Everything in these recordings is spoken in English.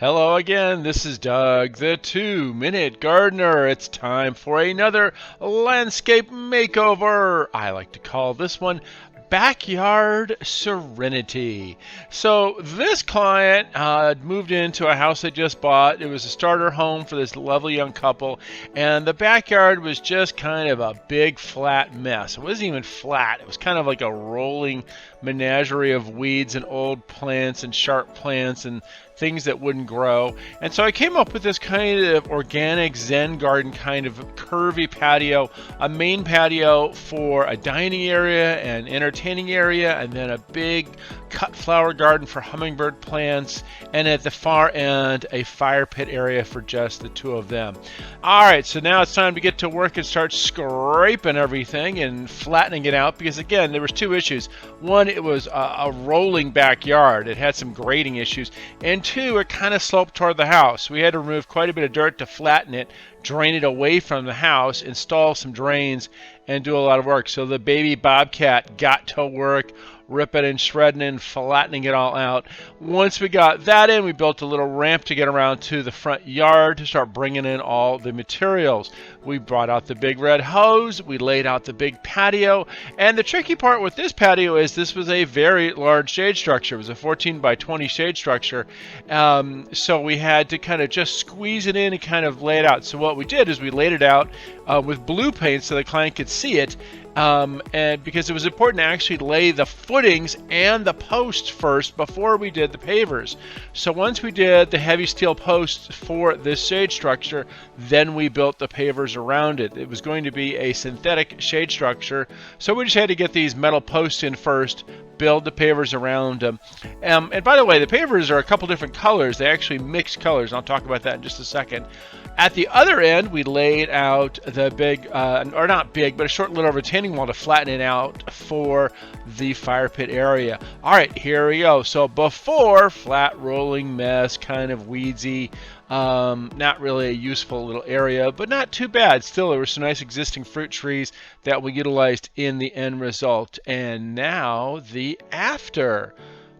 Hello again, this is Doug, the 2-Minute Gardener. It's time for another landscape makeover. I like to call this one Backyard Serenity. So this client moved into a house they just bought. It was a starter home for this lovely young couple, and the backyard was just kind of a big flat mess. It wasn't even flat. It was kind of like a rolling menagerie of weeds and old plants and sharp plants and things that wouldn't grow. And so I came up with this kind of organic Zen garden kind of curvy patio, a main patio for a dining area and entertaining area, and then a big cut flower garden for hummingbird plants, and at the far end a fire pit area for just the two of them. Alright, so now it's time to get to work and start scraping everything and flattening it out, because again there was two issues. One, it was a rolling backyard. It had some grading issues, and two, it kind of sloped toward the house. We had to remove quite a bit of dirt to flatten it, drain it away from the house, install some drains, and do a lot of work. So the baby bobcat got to work ripping and shredding and flattening it all out. Once we got that in, we built a little ramp to get around to the front yard to start bringing in all the materials. We brought out the big red hose, we laid out the big patio, and the tricky part with this patio is this was a very large shade structure. It was a 14 by 20 shade structure, so we had to kind of just squeeze it in and kind of lay it out. So what we did is we laid it out with blue paint so the client could see it, and because it was important to actually lay the footings and the posts first before we did the pavers. So once we did the heavy steel posts for this shade structure, then we built the pavers around it. It was going to be a synthetic shade structure, so we just had to get these metal posts in first, build the pavers around them. And by the way, the pavers are a couple different colors. They actually mix colors, and I'll talk about that in just a second. At the other end, we laid out the big, or not big, but a short little retaining wall to flatten it out for the fire pit area. All right, here we go. So before, flat rolling mess, kind of weedsy, not really a useful little area, but not too bad. Still, there were some nice existing fruit trees that we utilized in the end result. And now the after.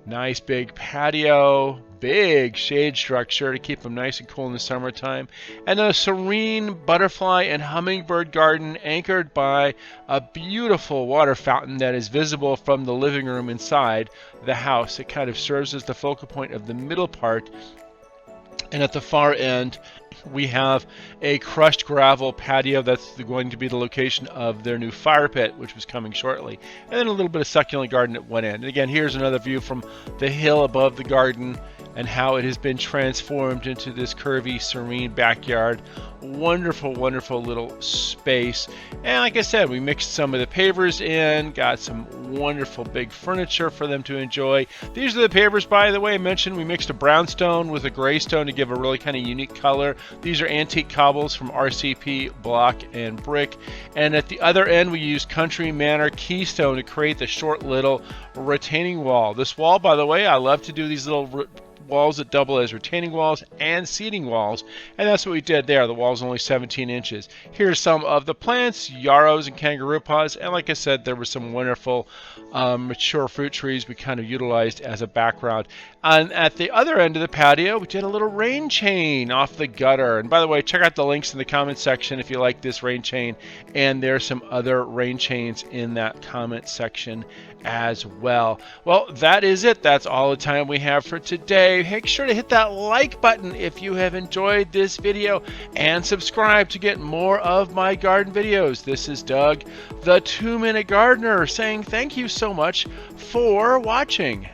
Nice big patio, big shade structure to keep them nice and cool in the summertime, and a serene butterfly and hummingbird garden anchored by a beautiful water fountain that is visible from the living room inside the house. It kind of serves as the focal point of the middle part, and at the far end we have a crushed gravel patio that's going to be the location of their new fire pit, which was coming shortly, and then a little bit of succulent garden at one end. And again, here's another view from the hill above the garden and how it has been transformed into this curvy, serene backyard. Wonderful, wonderful little space. And like I said, we mixed some of the pavers in, got some wonderful big furniture for them to enjoy. These are the pavers, by the way. I mentioned we mixed a brownstone with a gray stone to give a really kind of unique color. These are antique cobbles from RCP block and brick. And at the other end, we used Country Manor keystone to create the short little retaining wall. This wall, by the way, I love to do these little walls that double as retaining walls and seating walls, and that's what we did there. The wall's only 17 inches. Here's some of the plants, yarrows and kangaroo paws, and like I said, there were some wonderful mature fruit trees we kind of utilized as a background. And at the other end of the patio, we did a little rain chain off the gutter. And by the way, check out the links in the comment section if you like this rain chain, and there's some other rain chains in that comment section as well. Well, that is it. That's all the time we have for today. Make sure to hit that like button if you have enjoyed this video, and subscribe to get more of my garden videos. This is Doug, the 2-Minute Gardener, saying thank you so much for watching.